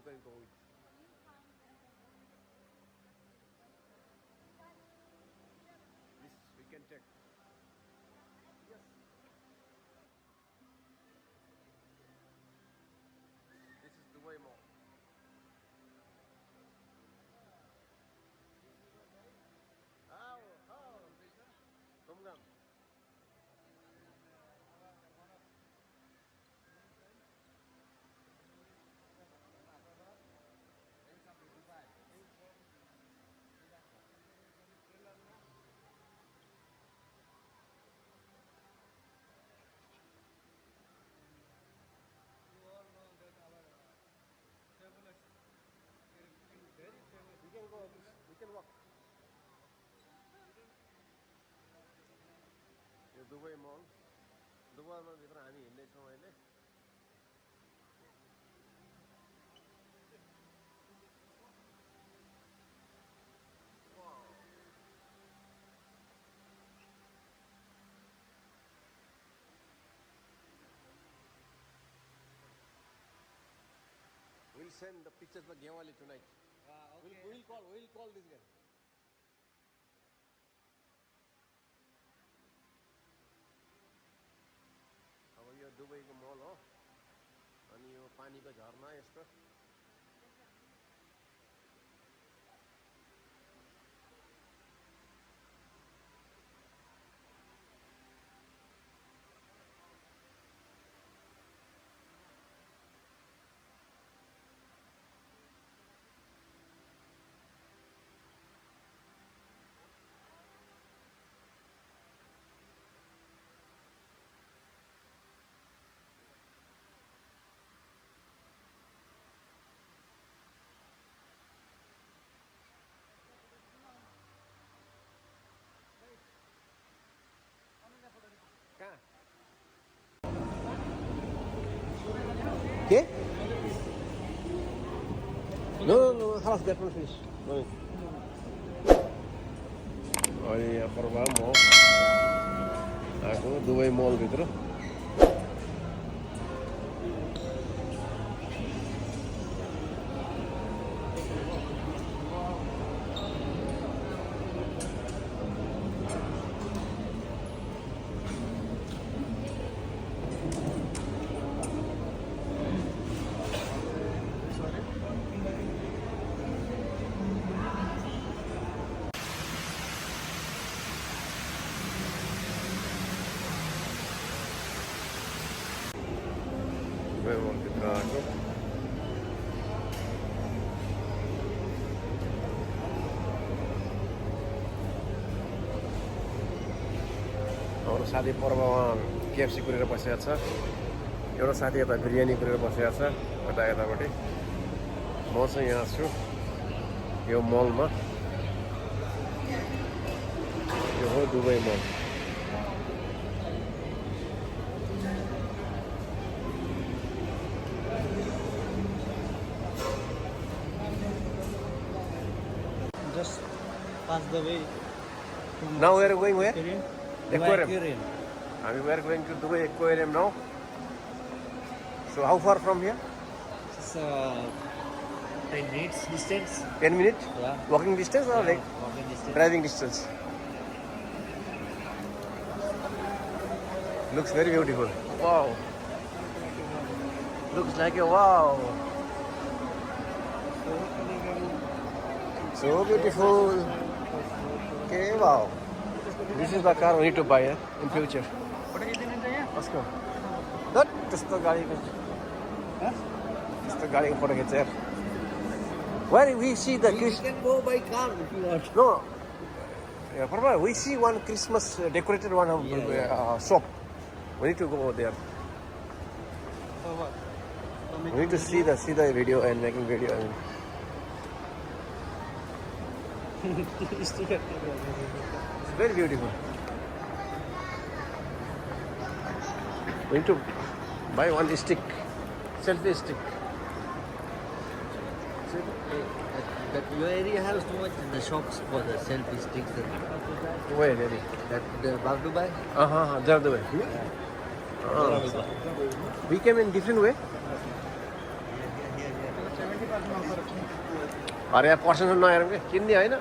can go with. This we can take. Yes. This is Dubai Mall. Come down. We can go. We can walk. Yo Dubai मल Dubai मल भित्र हामी हिँड्दैछौँ अहिले We'll send the pictures for Gewali tonight. Okay. We'll call this guy. अब यो दुबईको मल हो अनि यो पानीको झरना यस्तो कहाँ के No, خلاص that one finish. अहिले यहाँ पर्वा म आएको दुबई मल भित्र हाम्रो साथी पर्वमा केएफसी कुरेर बसेको छ एउटा साथी यता बिरयानी कुरेर बसेको छ यतापट्टि म चाहिँ यहाँ छु यो मलमा यो हो दुबई मल Just pass the way. Now we are going where? Aquarium. We are going to Dubai Aquarium now. So how far from here? It's 10 minutes distance. 10 minutes? Yeah. Walking distance or like walking distance. driving distance? Looks very beautiful. Wow. Looks like a wow. So beautiful. Okay, wow. This is the car we need to buy in future. Let's go. That just the गाड़ी में. Just the गाड़ी ऊपर खींचे. Where we see the You can go by car if you want. no. Yeah, Papa, we see one Christmas decorated one shop. We need to go there. For what? We need to see the video and making video. And It's very beautiful. We need to buy one stick, selfie stick. That your area has too much in the shops for the selfie sticks. Where really? That the Bag Dubai. There the way. We came in different way. अरे यार person नहेरौँ कि किन्ने होइन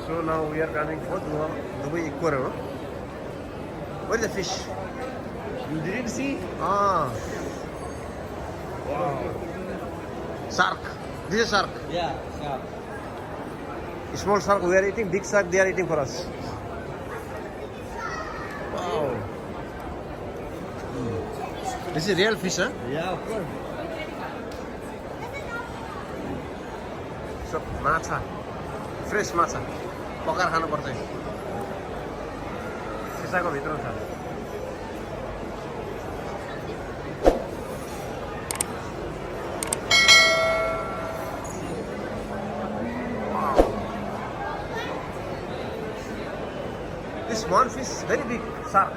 So now we are coming for Dubai Aquarium. Where is the fish? You didn't see? Ah. Wow. Shark. This is shark. Yeah, shark. Small shark we are eating, big shark they are eating for us. Wow. This is real fish, huh? Yeah, of course. So, macha. Fresh macha. पकाएर खानुपर्छ सिसाको भित्र छ This one fish is very big shark.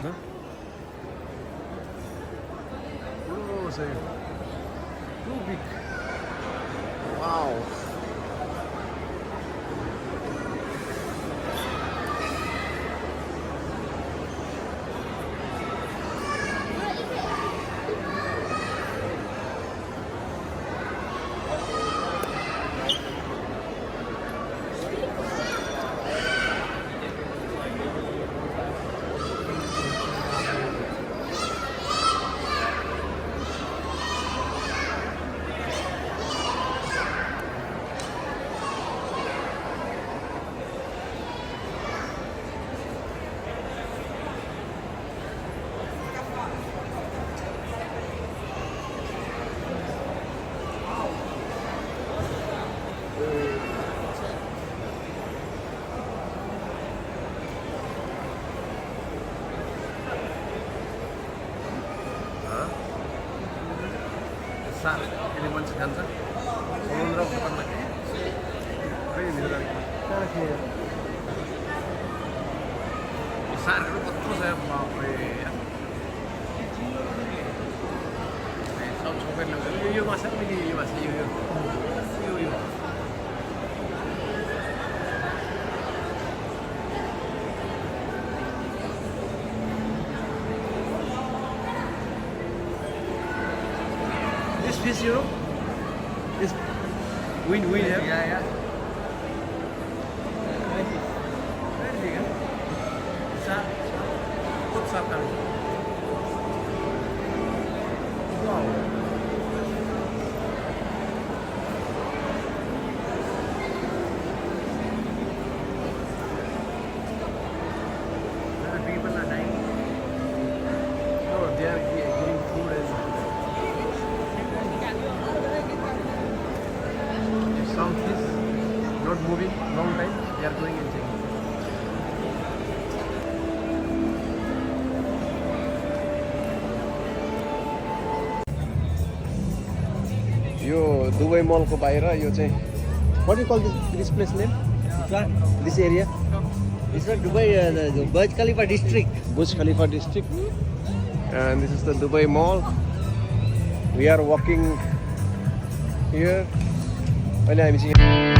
Huh? Oh, so too big. Wow. Ini pun sekansa. Sumundra bukan lagi. Ini lagi. Besar itu betul saya mau ya. Sau chopen lagi. Yo masak lagi, yo masih yo. Yo. This fish, you know, is win-win, yeah? Yeah. Very big, huh? Shark. Good shark, wow. The people are dying. No, they are getting food and some fish not moving long time, they are going insane. यो Dubai मलको बाहिर यो चाहिँ what do you call this place name? This area? This is Dubai, the Burj Khalifa district. Burj Khalifa district. And this is the Dubai Mall. We are walking here. अहिले हामी चाहिँ